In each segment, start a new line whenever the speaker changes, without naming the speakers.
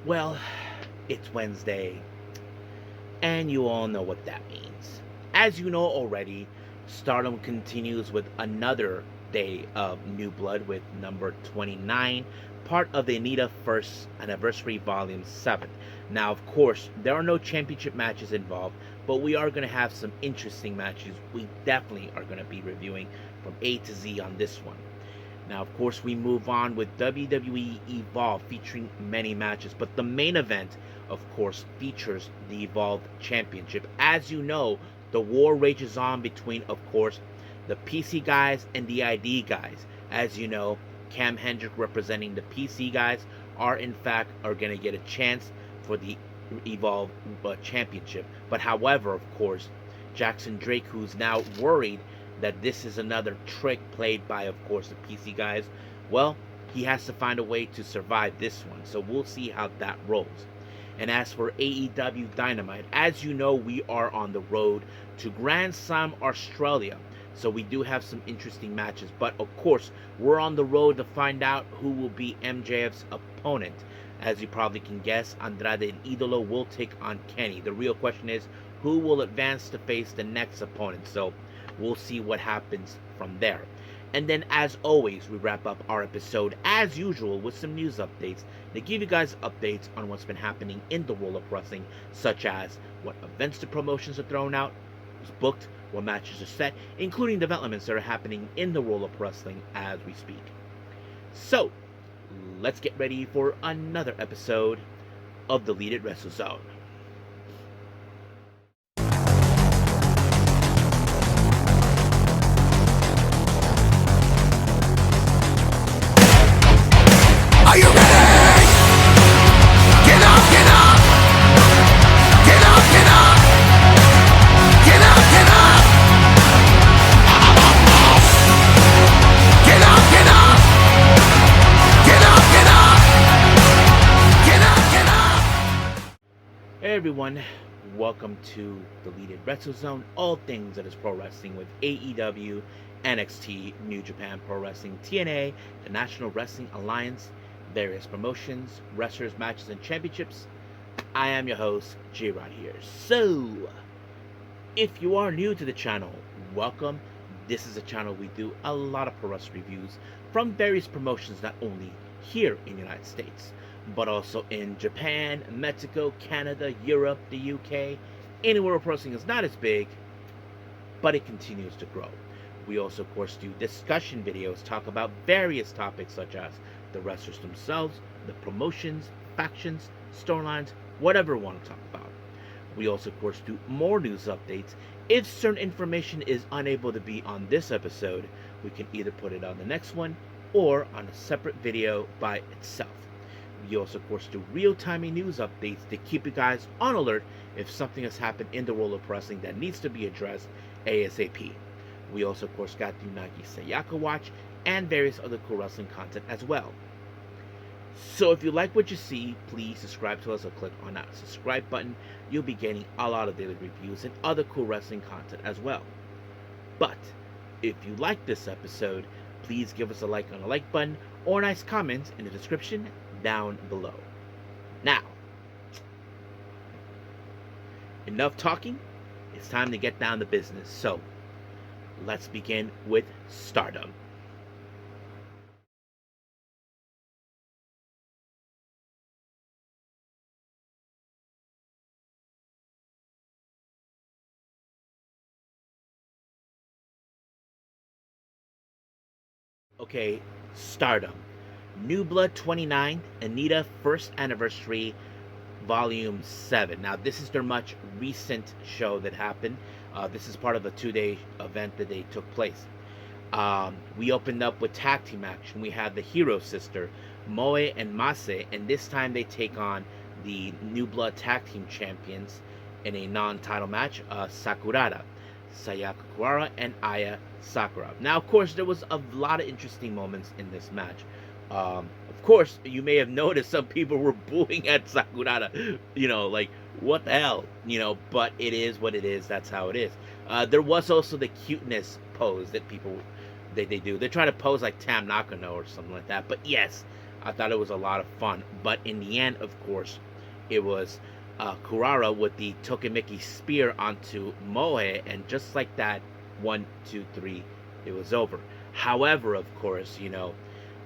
Well, it's Wednesday, and you all know what that means. As you know already, Stardom continues with another day of New Blood with number 29, part of the Anita First Anniversary Volume 7. Now, of course, there are no championship matches involved, but we are going to have some interesting matches we definitely are going to be reviewing from A to Z on this one. Now, of course, we move on with WWE Evolve featuring many matches, but the main event, of course, features the Evolve Championship. As you know, the war rages on between, of course, the PC guys and the ID guys. As you know, Cam Hendrick representing the PC guys are going to get a chance for the Evolve Championship. But however, of course, Jackson Drake, who's now worried that this is another trick played by, of course, the PC guys, well, he has to find a way to survive this one. So we'll see how that rolls. And as for AEW Dynamite, as you know, we are on the road to Grand Slam, Australia. So we do have some interesting matches. But of course, we're on the road to find out who will be MJF's opponent. As you probably can guess, Andrade and Idolo will take on Kenny. The real question is, who will advance to face the next opponent? So we'll see what happens from there. And then, as always, we wrap up our episode, as usual, with some news updates to give you guys updates on what's been happening in the world of wrestling, such as what events the promotions are throwing out, who's booked, what matches are set, including developments that are happening in the world of wrestling as we speak. So, let's get ready for another episode of the Elite Wrestle Zone.
Are you ready? Get up, get up! Get up, get up! Get up, get up! Get up, get up! Get up, get up! Get up, get up!
Hey everyone, welcome to the Elite Wrestle Zone, all things that is pro wrestling with AEW, NXT, New Japan Pro Wrestling, TNA, the National Wrestling Alliance, various promotions, wrestlers, matches, and championships. I am your host, J-Rod here. So, if you are new to the channel, welcome. This is a channel we do a lot of pro wrestling reviews from various promotions, not only here in the United States, but also in Japan, Mexico, Canada, Europe, the UK, anywhere pro wrestling is not as big, but it continues to grow. We also, of course, do discussion videos, talk about various topics such as the wrestlers themselves, the promotions, factions, storylines, whatever we want to talk about. We also, of course, do more news updates. If certain information is unable to be on this episode, we can either put it on the next one or on a separate video by itself. We also, of course, do real-time news updates to keep you guys on alert if something has happened in the world of wrestling that needs to be addressed ASAP. We also, of course, got the Nagi Sayaka Watch and various other cool wrestling content as well. So if you like what you see, please subscribe to us or click on that subscribe button. You'll be getting a lot of daily reviews and other cool wrestling content as well. But if you like this episode, please give us a like on the like button or a nice comment in the description down below. Now, enough talking. It's time to get down to business. So, let's begin with Stardom. Okay, Stardom. New Blood 29, Anita First Anniversary, Volume 7. Now, this is their much recent show that happened. This is part of a 2-day event that they took place. We opened up with tag team action. We had the Hiiro Sister, Moe and Mase, and this time they take on the New Blood tag team champions in a non-title match, Sayaka Kuwara and Aya Sakura. Now, of course, there was a lot of interesting moments in this match. Of course, you may have noticed some people were booing at Sakura. You know, like, what the hell? You know, but it is what it is. That's how it is. There was also the cuteness pose that people they do. They try to pose like Tam Nakano or something like that. But yes, I thought it was a lot of fun. But in the end, of course, it was Kurara with the Tokimeki spear onto Moe, and just like that, 1, 2, 3, it was over. However, of course,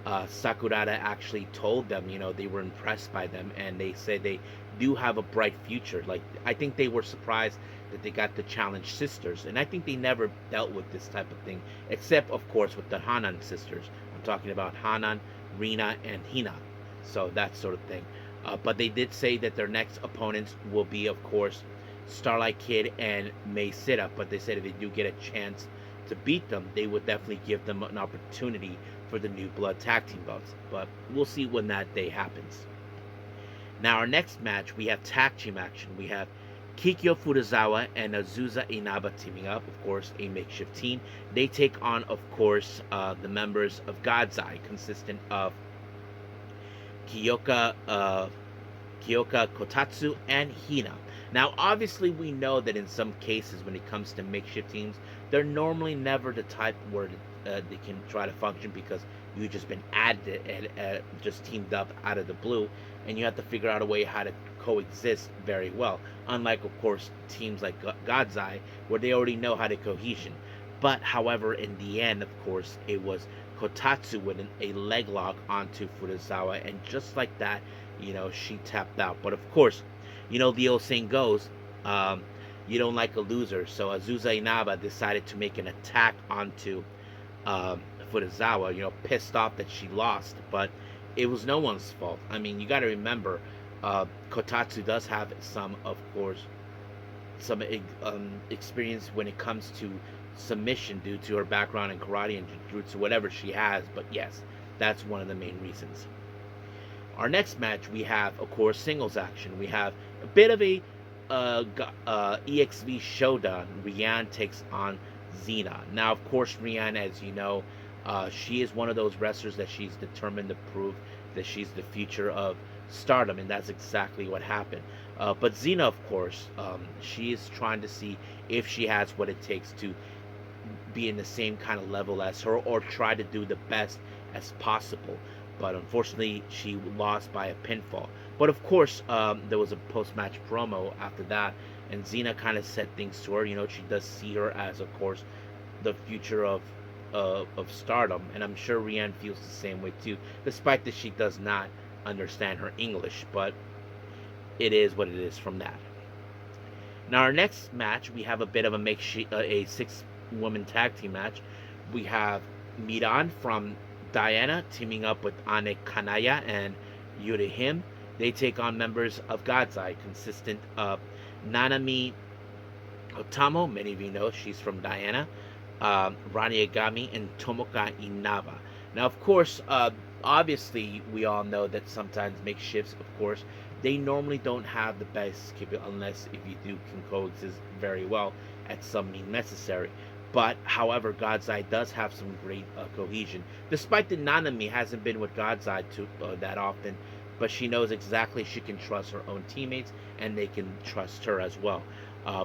Sakurada actually told them, they were impressed by them, and they said they do have a bright future. Like, I think they were surprised that they got to challenge sisters, and I think they never dealt with this type of thing, except, of course, with the Hanan sisters. I'm talking about Hanan, Rina, and Hina. So that sort of thing. But they did say that their next opponents will be, of course, Starlight Kid and May Sita. But they said if they do get a chance to beat them, they would definitely give them an opportunity for the New Blood tag team belts. But we'll see when that day happens. Now, our next match, we have tag team action. We have Kikyo Furuzawa and Azusa Inaba teaming up, of course, a makeshift team. They take on, of course, the members of God's Eye, consistent of Kyoka Kotatsu and Hina. Now, obviously, we know that in some cases, when it comes to makeshift teams, they're normally never the type where they can try to function, because you've just been added and just teamed up out of the blue, and you have to figure out a way how to coexist very well. Unlike, of course, teams like God's Eye, where they already know how to cohesion. But, however, in the end, of course, it was Kotatsu with a leg lock onto Furuzawa, and just like that, she tapped out. But, of course, the old saying goes, you don't like a loser. So Azusa Inaba decided to make an attack onto Furuzawa, pissed off that she lost. But it was no one's fault. I mean, you got to remember, Kotatsu does have some experience when it comes to submission due to her background in karate and jiu-jitsu, whatever she has. But yes, that's one of the main reasons. Our next match, we have, of course, singles action. We have a bit of a EXV showdown. Rian takes on Xena. Now, of course, Rian, as you know, she is one of those wrestlers that she's determined to prove that she's the future of Stardom, and that's exactly what happened. But Xena, of course, she is trying to see if she has what it takes to be in the same kind of level as her, or try to do the best as possible. But unfortunately, she lost by a pinfall. But of course, there was a post-match promo after that, and Xena kind of said things to her. She does see her as, of course, the future of Stardom, and I'm sure Rian feels the same way too, despite that she does not understand her English. But it is what it is from that. Now, our next match, we have a bit of a a 6-woman tag team match. We have Miran from Diana teaming up with Ane Kanaya and Yuri Him. They take on members of God's Eye, consistent of Nanami Otamo. Many of you know she's from Diana. Rani Agami and Tomoka Inaba. Now, of course, obviously, we all know that sometimes makeshifts, of course, they normally don't have the best capability, unless if you can coexist very well at some means necessary. But, however, God's Eye does have some great cohesion. Despite that Nanami hasn't been with God's Eye that often, but she knows exactly she can trust her own teammates, and they can trust her as well.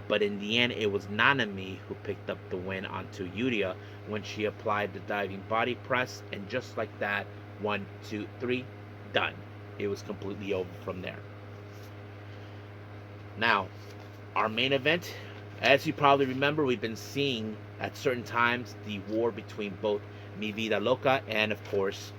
But in the end, it was Nanami who picked up the win onto Yuria when she applied the diving body press, and just like that, 1, 2, 3, done. It was completely over from there. Now, our main event, as you probably remember, we've been seeing at certain times the war between both Mi Vida Loca and, of course,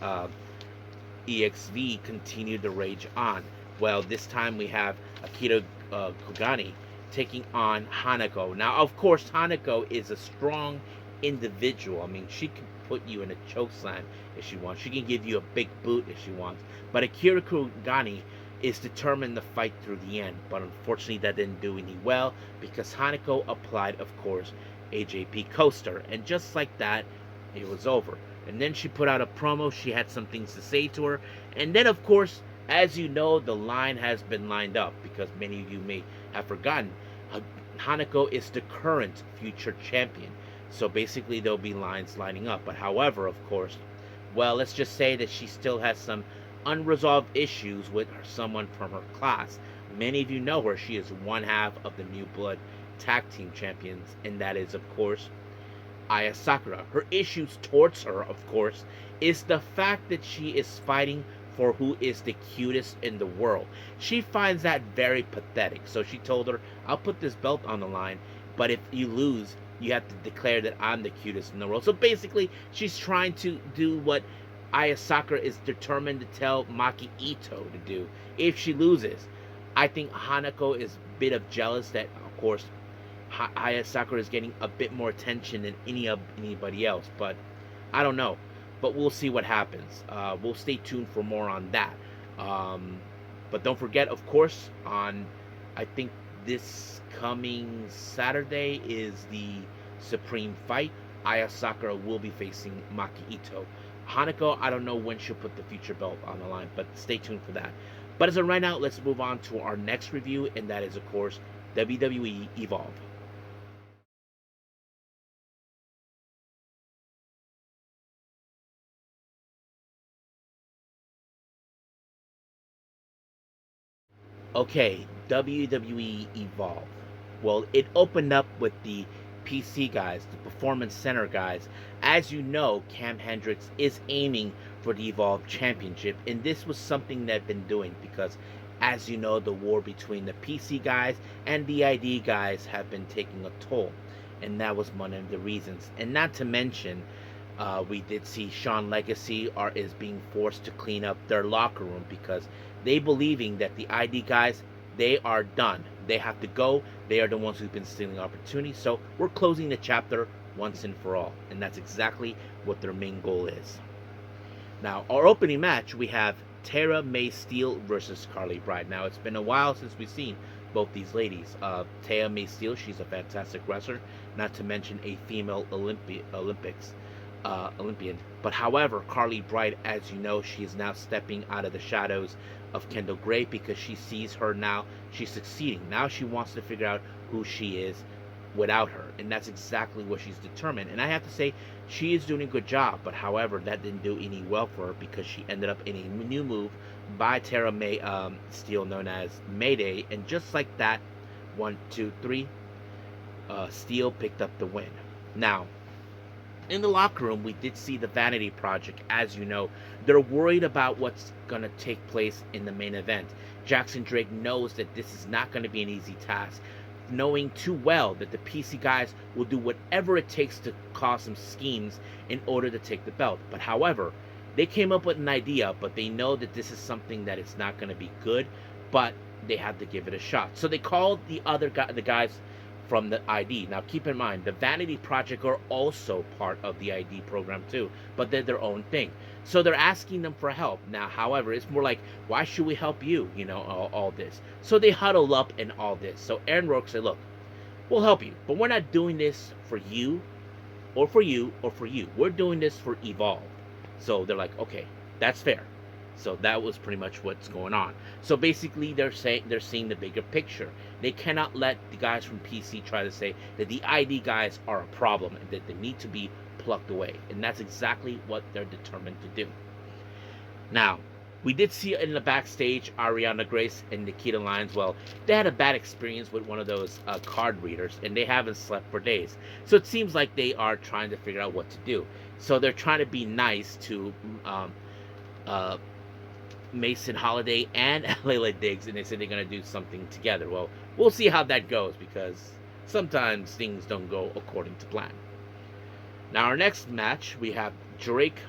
EXV continue to rage on. Well, this time we have Akira Kogani taking on Hanako. Now, of course, Hanako is a strong individual. I mean, she can put you in a chokeslam if she wants. She can give you a big boot if she wants. But Akira Kogani is determined to fight through the end. But unfortunately, that didn't do any well, because Hanako applied, of course, AJP coaster. And just like that, it was over. And then she put out a promo. She had some things to say to her. And then, of course, as you know, the line has been lined up, because many of you may have forgotten. Hanako is the current future champion. So basically, there'll be lines lining up. But however, of course, well, let's just say that she still has some unresolved issues with someone from her class. Many of you know her. She is one half of the New Blood Tag Team Champions, and that is, of course, Aya Sakura. Her issues towards her, of course, is the fact that she is fighting for who is the cutest in the world. She finds that very pathetic. So she told her, I'll put this belt on the line, but if you lose, you have to declare that I'm the cutest in the world. So basically, she's trying to do what Aya Sakura is determined to tell Maki Ito to do if she loses. I think Hanako is a bit of jealous that, of course, Aya Sakura is getting a bit more attention than anybody else, but I don't know. But we'll see what happens. We'll stay tuned for more on that. But don't forget, of course, on I think this coming Saturday is the Supreme Fight. Aya Sakura will be facing Maki Ito. Hanako, I don't know when she'll put the future belt on the line, but stay tuned for that. But as of right now, let's move on to our next review, and that is, of course, WWE Evolve. Okay, WWE Evolve. Well, it opened up with the PC guys, the Performance Center guys. As you know, Cam Hendricks is aiming for the Evolve Championship, and this was something they've been doing because, as you know, the war between the PC guys and the ID guys have been taking a toll, and that was one of the reasons. And not to mention, we did see Sean Legacy is being forced to clean up their locker room because they believing that the ID guys, they are done. They have to go. They are the ones who've been stealing opportunities. So we're closing the chapter once and for all. And that's exactly what their main goal is. Now, our opening match, we have Tara May Steele versus Carly Bride. Now, it's been a while since we've seen both these ladies. Tara May Steele, she's a fantastic wrestler, not to mention a female Olympian. But however, Carly Bride, as you know, she is now stepping out of the shadows of Kendall Gray because she sees her now. She's succeeding. Now she wants to figure out who she is without her, and that's exactly what she's determined. And I have to say, she is doing a good job. But however, that didn't do any well for her because she ended up in a new move by Tara May Steele known as Mayday, and just like that, 1, 2, 3, Steele picked up the win. Now, in the locker room, we did see the Vanity Project. As you know, they're worried about what's going to take place in the main event. Jackson Drake knows that this is not going to be an easy task, knowing too well that the PC guys will do whatever it takes to cause some schemes in order to take the belt. But however, they came up with an idea, but they know that this is something that is not going to be good, but they have to give it a shot. So they called the guys from the ID. Now keep in mind, the Vanity Project are also part of the ID program too, but they're their own thing. So they're asking them for help. Now, however, it's more like, why should we help you? You know, all this. So they huddle up in all this. So Aaron Rourke said, look, we'll help you, but we're not doing this for you, or for you, or for you. We're doing this for Evolve. So they're like, okay, that's fair. So that was pretty much what's going on. So basically, they're seeing the bigger picture. They cannot let the guys from PC try to say that the ID guys are a problem and that they need to be plucked away. And that's exactly what they're determined to do. Now, we did see in the backstage Ariana Grace and Nikita Lyons. Well, they had a bad experience with one of those card readers, and they haven't slept for days. So it seems like they are trying to figure out what to do. So they're trying to be nice to Mason Holiday and Layla Diggs, and they said they're going to do something together. Well, we'll see how that goes because sometimes things don't go according to plan. Now, our next match, we have Drake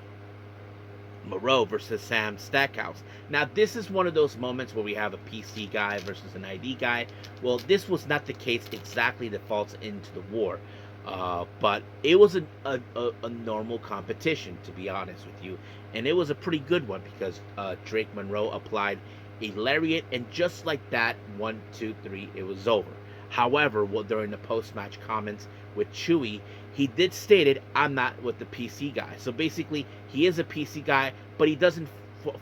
Moreau versus Sam Stackhouse. Now, this is one of those moments where we have a PC guy versus an ID guy. Well, this was not the case exactly that falls into the war. But it was a normal competition, to be honest with you. And it was a pretty good one because Drake Monroe applied a lariat, and just like that, 1, 2, 3, it was over. However, during the post-match comments with Chewy, he did stated, I'm not with the PC guy. So basically, he is a PC guy, but he doesn't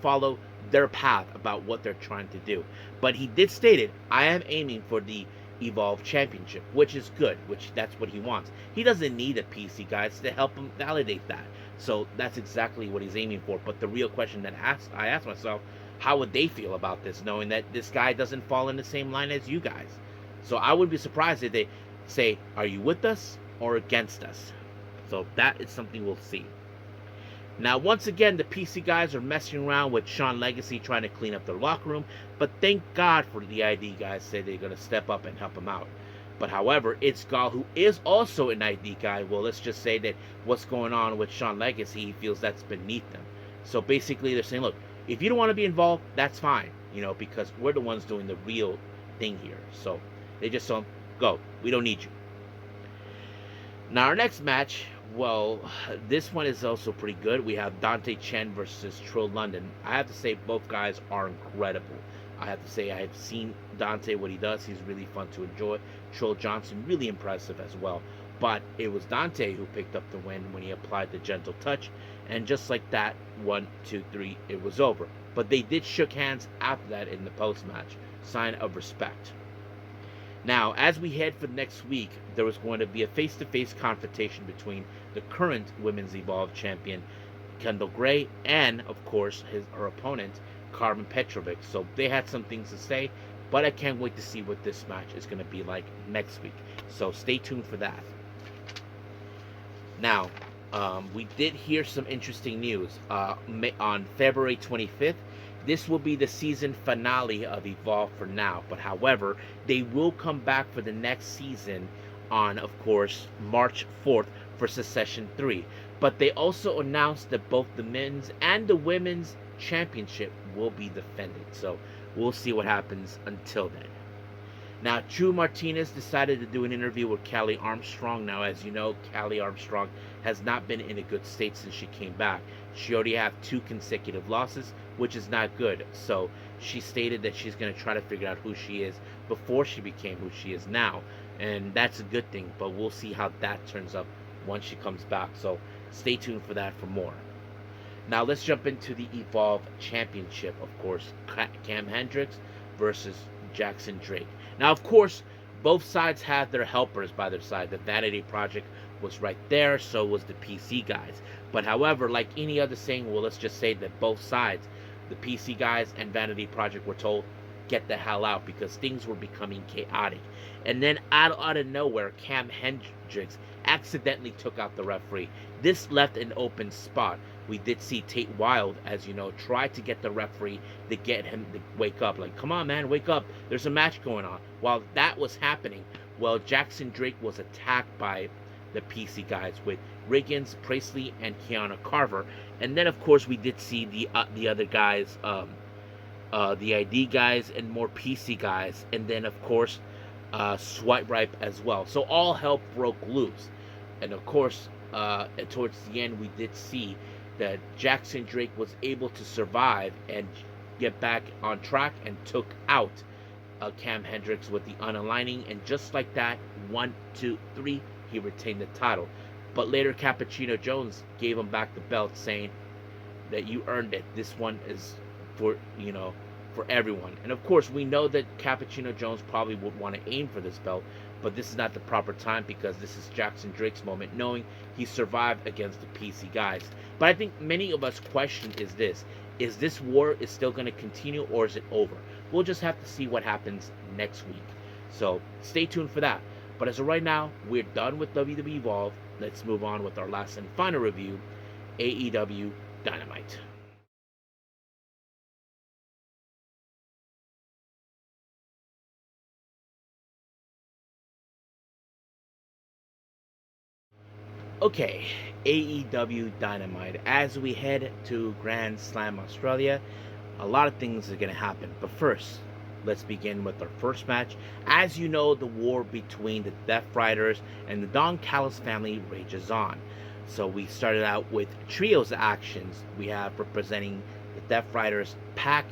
follow their path about what they're trying to do. But he did stated, I am aiming for the Evolve Championship, which is good, that's what he wants. He doesn't need a PC guys to help him validate that. So that's exactly what he's aiming for. But the real question that I asked myself, how would they feel about this, knowing that this guy doesn't fall in the same line as you guys? So I would be surprised if they say, are you with us or against us? So that is something we'll see. Now, once again, the PC guys are messing around with Sean Legacy trying to clean up their locker room, but thank God for the ID guys say they're going to step up and help him out. But however, it's Gall, who is also an ID guy. Well, let's just say that what's going on with Sean Legacy, he feels that's beneath them. So basically, they're saying, look, if you don't want to be involved, that's fine, because we're the ones doing the real thing here. So they just told him, go, we don't need you. Now, our next match, well, this one is also pretty good. We have Dante Chen versus Trill London. I have to say, both guys are incredible. I have to say, I have seen Dante, what he does. He's really fun to enjoy. Trill Johnson, really impressive as well. But it was Dante who picked up the win when he applied the gentle touch. And just like that, 1, 2, 3, it was over. But they did shook hands after that in the post-match. Sign of respect. Now, as we head for next week, there was going to be a face-to-face confrontation between the current Women's Evolve champion, Kendall Gray, and, of course, her opponent, Carmen Petrovic. So they had some things to say, but I can't wait to see what this match is going to be like next week. So stay tuned for that. Now, we did hear some interesting news. On February 25th, this will be the season finale of Evolve for now. But however, they will come back for the next season on, of course, March 4th for Secession 3. But they also announced that both the men's and the women's championship will be defended. So we'll see what happens until then. Now, Drew Martinez decided to do an interview with Callie Armstrong. Now, as you know, Callie Armstrong has not been in a good state since she came back. She already had 2 consecutive losses, which is not good. So she stated that she's going to try to figure out who she is before she became who she is now. And that's a good thing, but we'll see how that turns up once she comes back. So stay tuned for that for more. Now, let's jump into the Evolve Championship, of course. Cam Hendricks versus Jackson Drake. Now, of course, both sides had their helpers by their side. The Vanity Project was right there, so was the PC guys. But however, like any other saying, well, let's just say that both sides, the PC guys and Vanity Project, were told, get the hell out, because things were becoming chaotic. And then out of nowhere, Cam Hendricks accidentally took out the referee. This left an open spot. We did see Tate Wild, as you know, try to get the referee to get him to wake up. Like, come on, man, wake up. There's a match going on. While that was happening, well, Jackson Drake was attacked by the PC guys with Riggins, Presley, and Kiana Carver. And then, of course, we did see the other guys, the ID guys and more PC guys. And then, of course, Swipe Ripe as well. So all hell broke loose. And, of course, towards the end, we did see that Jackson Drake was able to survive and get back on track and took out Cam Hendricks with the unaligning. And just like that, 1, 2, 3, he retained the title. But later, Cappuccino Jones gave him back the belt, saying that you earned it. This one is for, for everyone. And of course, we know that Cappuccino Jones probably would want to aim for this belt, but this is not the proper time because this is Jackson Drake's moment, knowing he survived against the PC guys. But I think many of us question is this war is still going to continue, or is it over? We'll just have to see what happens next week. So stay tuned for that. But as of right now, we're done with WWE Evolve. Let's move on with our last and final review, AEW Dynamite. Okay, AEW Dynamite. As we head to Grand Slam Australia, a lot of things are going to happen. But first, let's begin with our first match. As you know, the war between the Death Riders and the Don Callis family rages on. So we started out with trios actions. We have representing the Death Riders, Pac,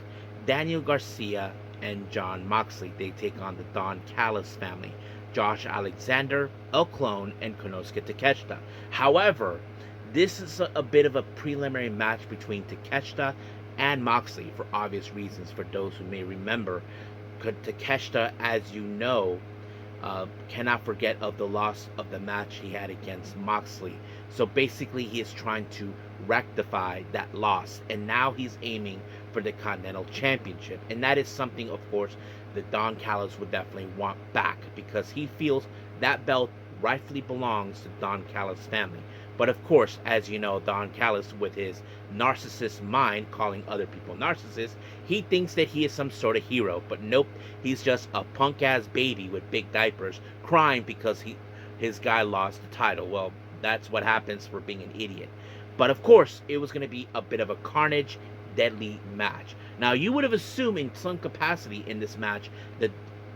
Daniel Garcia, and John Moxley. They take on the Don Callis family, Josh Alexander, El Clone, and Konosuke Takeshita. However, this is a bit of a preliminary match between Takeshita and Moxley for obvious reasons. For those who may remember, Takeshita, as you know, cannot forget of the loss of the match he had against Moxley. So basically, he is trying to rectify that loss, and now he's aiming for the Continental Championship. And that is something, of course, that Don Callis would definitely want back, because he feels that belt rightfully belongs to Don Callis' family. But of course, as you know, Don Callis, with his narcissist mind, calling other people narcissists, he thinks that he is some sort of hero. But nope, he's just a punk-ass baby with big diapers crying because his guy lost the title. Well, that's what happens for being an idiot. But of course, it was going to be a bit of a carnage, deadly match. Now, you would have assumed in some capacity in this match that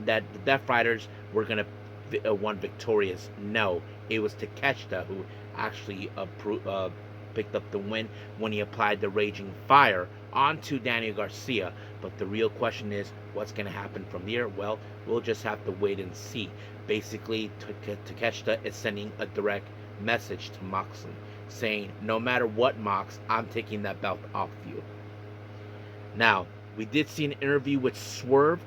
the Death Riders were going to won victorious. No, it was Takeshita who actually picked up the win when he applied the Raging Fire onto Daniel Garcia. But the real question is, what's going to happen from here? Well, we'll just have to wait and see. Basically, Takeshita is sending a direct message to Moxley, saying, no matter what, Mox, I'm taking that belt off you. Now, we did see an interview with Swerve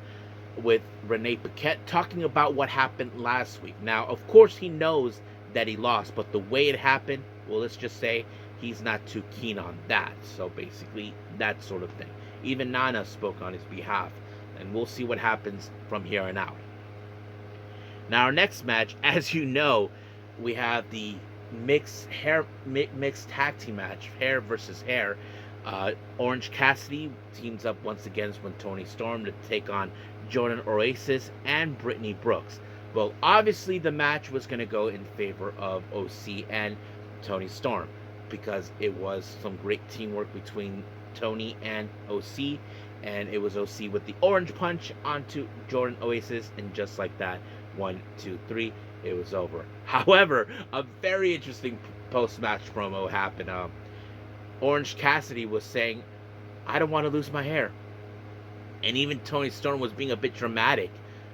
with Renee Paquette talking about what happened last week. Now, of course, he knows that he lost, but the way it happened, well, let's just say he's not too keen on that. So basically, that sort of thing. Even Nana spoke on his behalf, and we'll see what happens from here on out. Now, our next match, as you know, we have the mixed tag team match, hair versus hair. Orange Cassidy teams up once again with Toni Storm to take on Jordan Oasis and Brittany Brooks. Well, obviously the match was going to go in favor of OC and Toni Storm because it was some great teamwork between Toni and OC, and it was OC with the orange punch onto Jordan Oasis, and just like that, 1, 2, 3, it was over. However, a very interesting post-match promo happened. Orange Cassidy was saying, I don't want to lose my hair. And even Toni Storm was being a bit dramatic.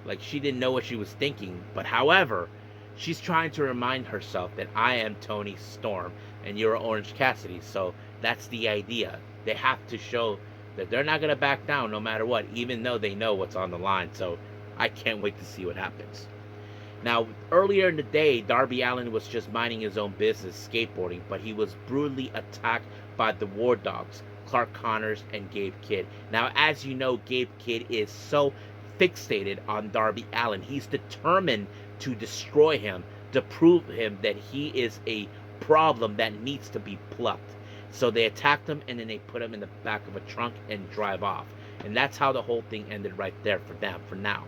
Like she didn't know what she was thinking. But however, she's trying to remind herself that I am Toni Storm and you're Orange Cassidy. So that's the idea. They have to show that they're not going to back down no matter what, even though they know what's on the line. So I can't wait to see what happens. Now, earlier in the day, Darby Allin was just minding his own business, skateboarding, but he was brutally attacked by the War Dogs, Clark Connors and Gabe Kidd. Now, as you know, Gabe Kidd is so fixated on Darby Allin. He's determined to destroy him, to prove him that he is a problem that needs to be plucked. So they attacked him, and then they put him in the back of a trunk and drive off. And that's how the whole thing ended right there for them, for now.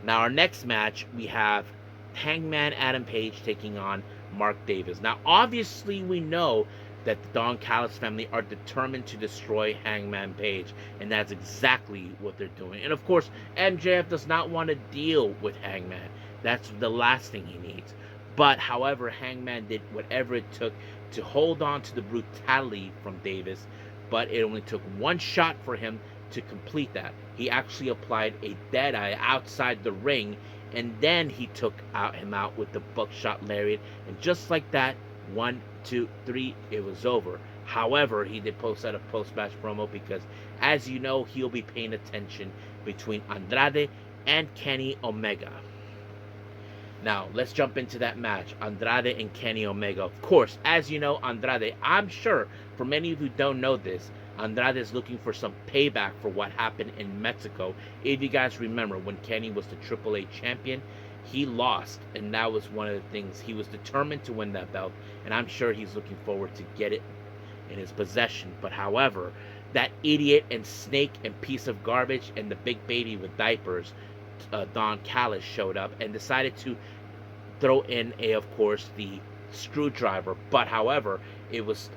Now, our next match, we have Hangman Adam Page taking on Mark Davis. Now, obviously, we know that the Don Callis family are determined to destroy Hangman Page, and that's exactly what they're doing. And, of course, MJF does not want to deal with Hangman. That's the last thing he needs. But, however, Hangman did whatever it took to hold on to the brutality from Davis, but it only took one shot for him to complete that. He actually applied a Deadeye outside the ring, and then he took him out with the buckshot lariat, and just like that, 1, 2, 3, it was over. However, he did post out a post-match promo because, as you know, he'll be paying attention between Andrade and Kenny Omega. Now, let's jump into that match, Andrade and Kenny Omega. Of course, as you know, Andrade, I'm sure, for many of you who don't know this, Andrade is looking for some payback for what happened in Mexico. If you guys remember, when Kenny was the AAA champion, he lost, and that was one of the things. He was determined to win that belt, and I'm sure he's looking forward to get it in his possession. But however, that idiot and snake and piece of garbage and the big baby with diapers, Don Callis, showed up and decided to throw in, of course, the screwdriver. But however, it was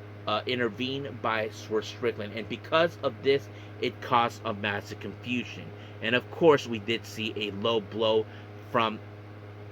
intervened by Swerve Strickland, and because of this, it caused a massive confusion. And of course, we did see a low blow from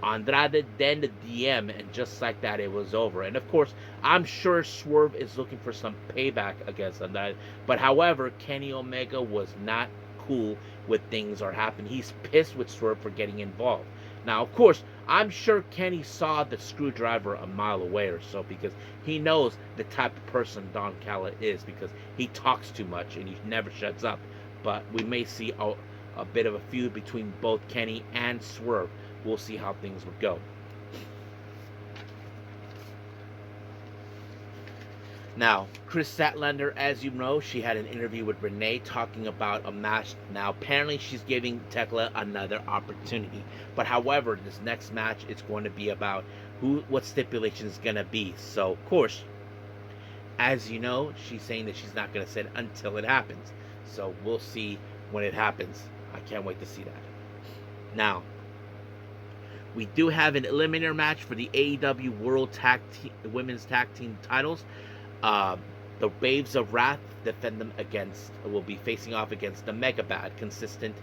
Andrade, then the DM, and just like that, it was over. And of course, I'm sure Swerve is looking for some payback against Andrade. But however, Kenny Omega was not cool with things are happening. He's pissed with Swerve for getting involved. Now, of course, I'm sure Kenny saw the screwdriver a mile away or so, because he knows the type of person Don Callis is, because he talks too much and he never shuts up. But we may see a bit of a feud between both Kenny and Swerve. We'll see how things would go. Now, Chris Statlander, as you know, she had an interview with Renee talking about a match. Now, apparently she's giving Tekla another opportunity. But however, this next match is going to be about what stipulation is gonna be. So of course, as you know, she's saying that she's not gonna say it until it happens. So we'll see when it happens. I can't wait to see that. Now, we do have an eliminator match for the AEW Women's Tag Team titles. Uh, the Babes of Wrath will be facing off against the Mega Bad, consistent,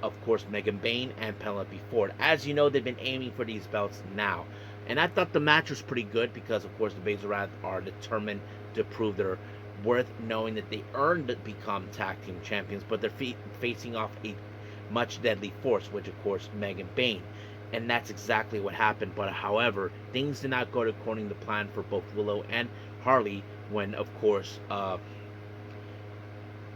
of course, Megan Bayne and Penelope Ford. As you know, they've been aiming for these belts now. And I thought the match was pretty good because, of course, the Babes of Wrath are determined to prove their worth, knowing that they earned to become tag team champions, but they're facing off a much deadly force, which, of course, Megan Bayne. And that's exactly what happened. But however, things did not go according to plan for both Willow and Harley when, of course,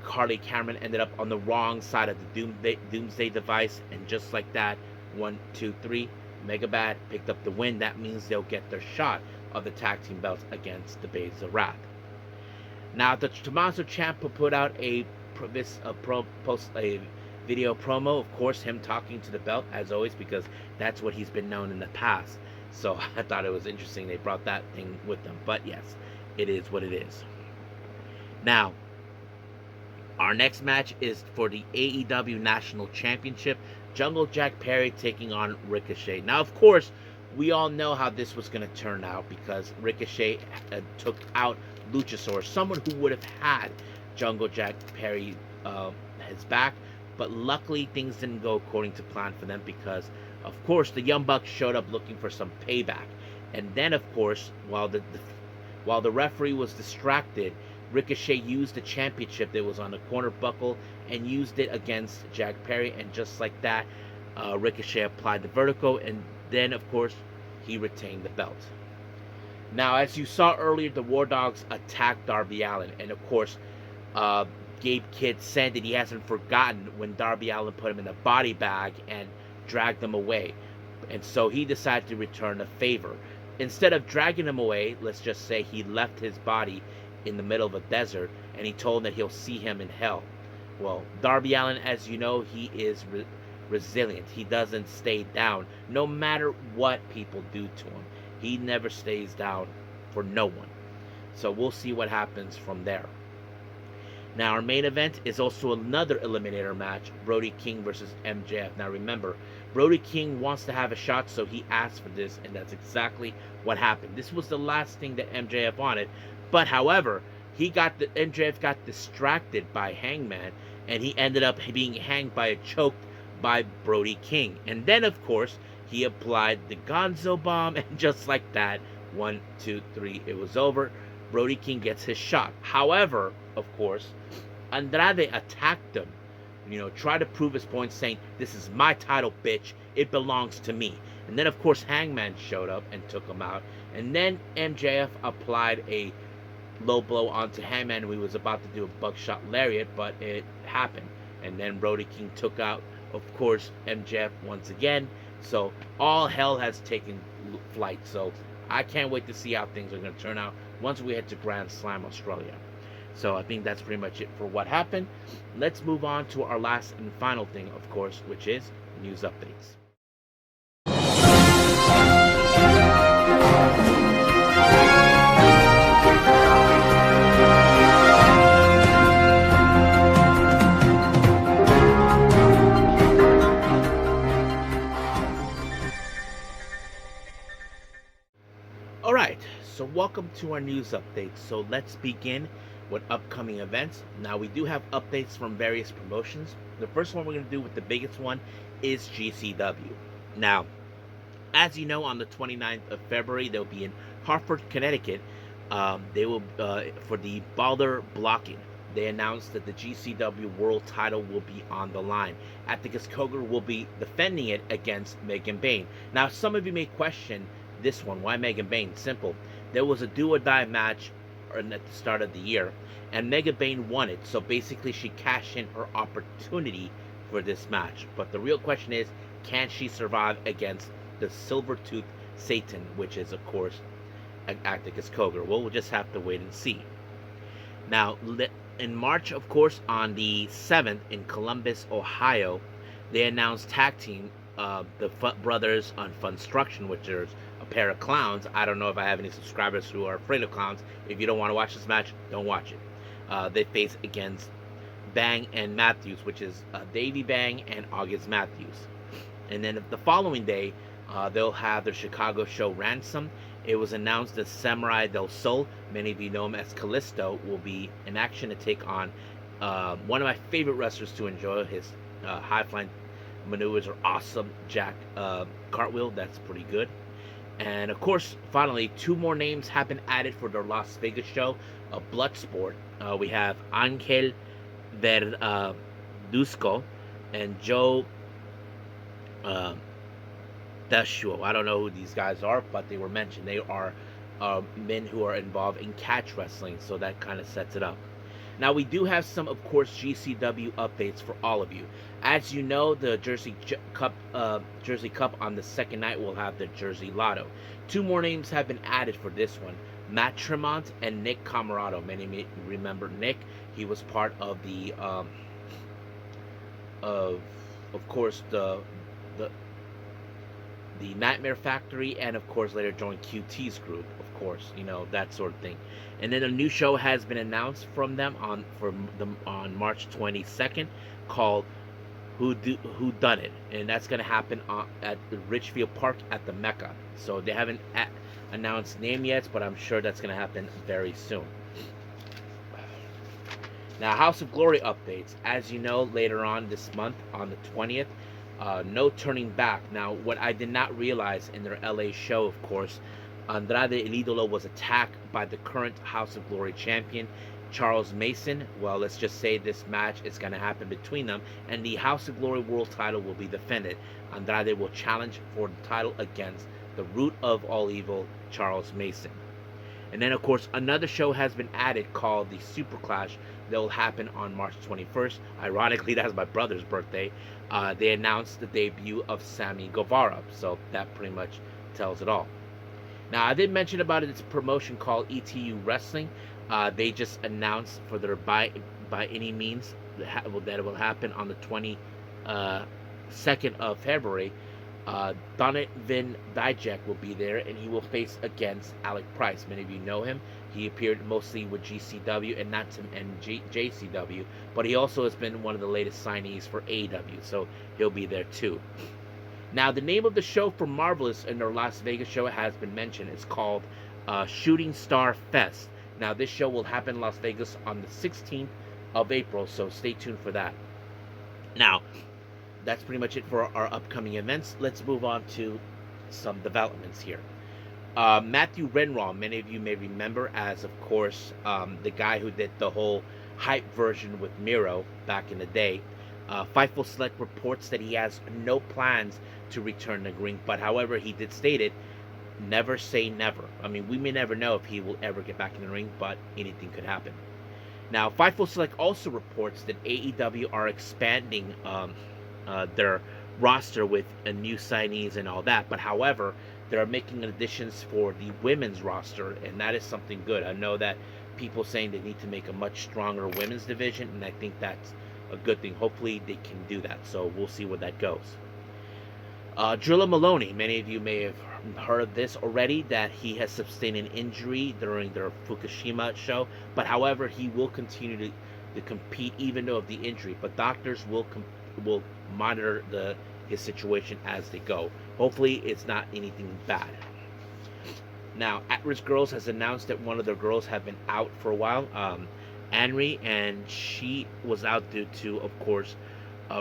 Harley Cameron ended up on the wrong side of the Doomsday device. And just like that, 1, 2, 3, Mega Bad picked up the win. That means they'll get their shot of the tag team belts against the Babes of Wrath. Now, the Tommaso Ciampa put out a video promo, of course, him talking to the belt, as always, because that's what he's been known in the past. So I thought it was interesting they brought that thing with them. But yes, it is what it is. Now, our next match is for the AEW National Championship. Jungle Jack Perry taking on Ricochet. Now, of course, we all know how this was going to turn out because Ricochet took out Luchasaurus, someone who would have had Jungle Jack Perry his back. But luckily, things didn't go according to plan for them because, of course, the Young Bucks showed up looking for some payback. And then, of course, while the referee was distracted, Ricochet used the championship that was on the corner buckle and used it against Jack Perry. And just like that, Ricochet applied the vertigo. And then, of course, he retained the belt. Now, as you saw earlier, the War Dogs attacked Darby Allin. And, of course, Gabe Kidd said that he hasn't forgotten when Darby Allin put him in a body bag and dragged him away. And so he decided to return a favor. Instead of dragging him away, let's just say he left his body in the middle of a desert and he told him that he'll see him in hell. Well, Darby Allin, as you know, he is resilient. He doesn't stay down no matter what people do to him. He never stays down for no one. So we'll see what happens from there. Now, our main event is also another Eliminator match, Brody King versus MJF. Now, remember, Brody King wants to have a shot, so he asked for this, and that's exactly what happened. This was the last thing that MJF wanted, but however, MJF got distracted by Hangman, and he ended up being hanged by a choke by Brody King. And then, of course, he applied the Gonzo Bomb, and just like that, 1, 2, 3, it was over. Brody King gets his shot. However, of course, Andrade attacked him, tried to prove his point, saying, "This is my title, bitch. It belongs to me." And then, of course, Hangman showed up and took him out. And then MJF applied a low blow onto Hangman, and we was about to do a buckshot lariat, but it happened. And then Brody King took out, of course, MJF once again. So all hell has taken flight. So I can't wait to see how things are going to turn out once we head to Grand Slam Australia. So I think that's pretty much it for what happened. Let's move on to our last and final thing, of course, which is news updates. Alright, so welcome to our news update. So let's begin with upcoming events. Now, we do have updates from various promotions. The first one we're going to do with the biggest one is GCW. Now, as you know, on the 29th of February, they'll be in Hartford, Connecticut. They will, for the Balder blocking. They announced that the GCW World title will be on the line. Atticus Cogar will be defending it against Megan Bayne. Now, some of you may question this one. Why Megan Bayne? Simple. There was a do-or-die match at the start of the year, and Megan Bayne won it. So basically, she cashed in her opportunity for this match. But the real question is, can she survive against the Silver-Tooth Satan, which is, of course, Atticus Cogar? Well, we'll just have to wait and see. Now, in March, of course, on the 7th in Columbus, Ohio, they announced tag team the Brothers on Funstruction, which is a pair of clowns. I don't know if I have any subscribers who are afraid of clowns. If you don't want to watch this match, don't watch it. They face against Bang and Matthews, which is Davey Bang and August Matthews. And then the following day, they'll have their Chicago show Ransom. It was announced that Samurai del Sol, many of you know him as Kalisto, will be in action to take on one of my favorite wrestlers to enjoy. His high-flying maneuvers are awesome. Jack Cartwheel, that's pretty good. And of course, finally, 2 more names have been added for their Las Vegas show, Bloodsport. We have Angel Verduzco and Joe Dashuo. I don't know who these guys are, but they were mentioned. They are men who are involved in catch wrestling, so that kind of sets it up. Now, we do have some, of course, GCW updates for all of you. As you know, the Jersey Cup on the second night will have the Jersey Lotto. 2 more names have been added for this one. Matt Tremont and Nick Camarado. Many may remember Nick. He was part of the, of course, the Nightmare Factory, and of course later joined QT's group, of course, you know, that sort of thing. And then a new show has been announced from them on March 22nd called Who Done It, and that's going to happen at the Richfield Park at the Mecca. So they haven't announced name yet, but I'm sure that's going to happen very soon. Now, House of Glory updates. As you know, later on this month, on the 20th, no turning back. Now, what I did not realize in their LA show, of course, Andrade El Idolo was attacked by the current House of Glory champion, Charles Mason. Well, let's just say this match is going to happen between them, and the House of Glory world title will be defended. Andrade will challenge for the title against the root of all evil, Charles Mason. And then, of course, another show has been added called the Super Clash that will happen on March 21st. Ironically, that's my brother's birthday. They announced the debut of Sammy Guevara, so that pretty much tells it all. Now, I did mention about it. It's a promotion called ETU Wrestling. They just announced for their by any means that it will happen on the 22nd of February. Donovan Dijak will be there, and he will face against Alec Price. Many of you know him. He appeared mostly with GCW and JCW, but he also has been one of the latest signees for AEW, so he'll be there too. Now, the name of the show for Marvelous in their Las Vegas show has been mentioned. It's called Shooting Star Fest. Now, this show will happen in Las Vegas on the 16th of April, so stay tuned for that. Now, that's pretty much it for our upcoming events. Let's move on to some developments here. Matthew Renwoldt, many of you may remember as, of course, the guy who did the whole hype version with Miro back in the day. Fightful Select reports that he has no plans to return to the ring, but however, he did state it, never say never. I mean, we may never know if he will ever get back in the ring, but anything could happen. Now, Fightful Select also reports that AEW are expanding their roster with new signees and all that, but however, they're making additions for the women's roster, and that is something good. I know that people saying they need to make a much stronger women's division, and I think that's a good thing. Hopefully they can do that, so we'll see where that goes. Drilla Moloney, many of you may have heard of this already, that he has sustained an injury during their Fukushima show, but however, he will continue to compete even though of the injury, but doctors will monitor his situation as they go. Hopefully it's not anything bad. Now, Actwres Girls has announced that one of their girls have been out for a while, Anri, and she was out due to, of course,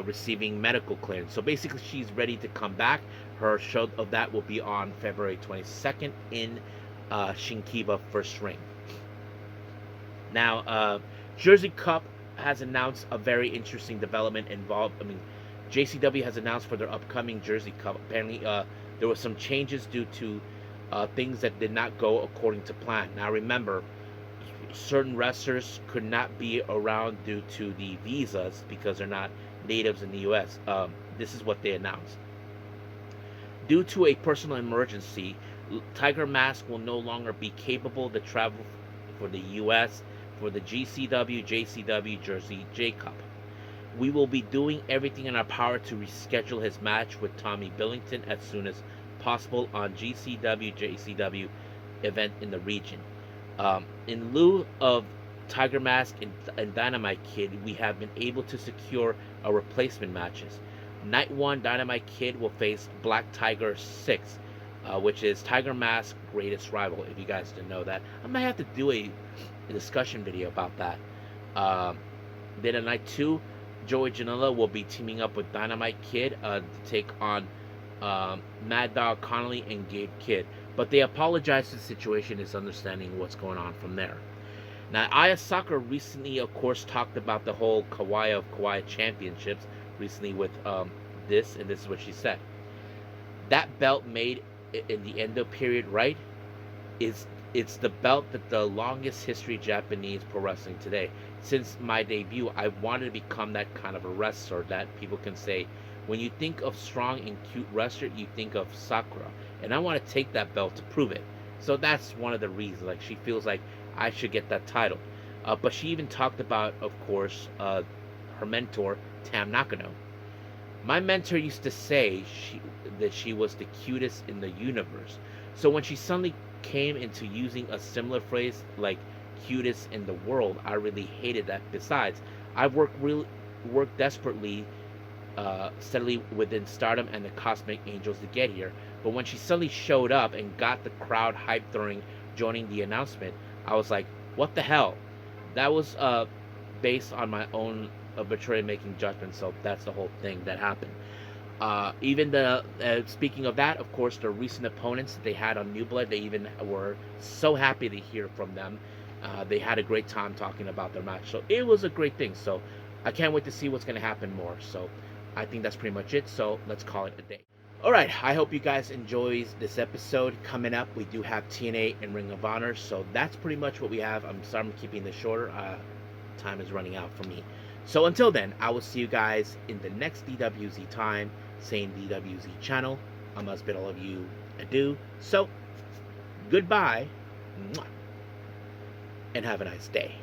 receiving medical clearance. So basically, she's ready to come back. Her show of that will be on February 22nd in Shinkiba First Ring. Now, Jersey Cup has announced a very interesting development involved. I mean, JCW has announced for their upcoming Jersey Cup. Apparently, there were some changes due to things that did not go according to plan. Now, remember, certain wrestlers could not be around due to the visas because they're not natives in the U.S. This is what they announced. Due to a personal emergency, Tiger Mask will no longer be capable to travel for the U.S. for the GCW, JCW, Jersey J Cup. We will be doing everything in our power to reschedule his match with Tommy Billington as soon as possible on GCW, JCW event in the region. In lieu of Tiger Mask and Dynamite Kid, we have been able to secure a replacement matches. Night 1, Dynamite Kid will face Black Tiger 6, which is Tiger Mask's greatest rival, if you guys didn't know that. I might have to do a discussion video about that. Then at Night 2, Joey Janela will be teaming up with Dynamite Kid to take on Mad Dog Connolly and Gabe Kidd. But they apologize to the situation, is understanding what's going on from there. Now, Aya Sakura recently, of course, talked about the whole Kawaii of Kawaii Championships recently with this, and this is what she said. That belt made in the Endo period, right, it's the belt that the longest history Japanese pro wrestling today. Since my debut, I wanted to become that kind of a wrestler that people can say, when you think of strong and cute wrestler, you think of Sakura. And I want to take that belt to prove it. So that's one of the reasons. Like, she feels like I should get that title. But she even talked about, of course, her mentor, Tam Nakano. My mentor used to say that she was the cutest in the universe. So when she suddenly came into using a similar phrase like cutest in the world, I really hated that. Besides, I've worked desperately, steadily within Stardom and the Cosmic Angels to get here. But when she suddenly showed up and got the crowd hyped during joining the announcement, I was like, what the hell? That was based on my own arbitrary making judgment, so that's the whole thing that happened. Even speaking of that, of course, the recent opponents that they had on New Blood, they even were so happy to hear from them. They had a great time talking about their match, so it was a great thing. So I can't wait to see what's going to happen more. So I think that's pretty much it, so let's call it a day. Alright, I hope you guys enjoy this episode. Coming up, we do have TNA and Ring of Honor, so that's pretty much what we have. I'm sorry I'm keeping this shorter. Time is running out for me. So until then, I will see you guys in the next DWZ time, same DWZ channel. I must bid all of you adieu. So, goodbye, and have a nice day.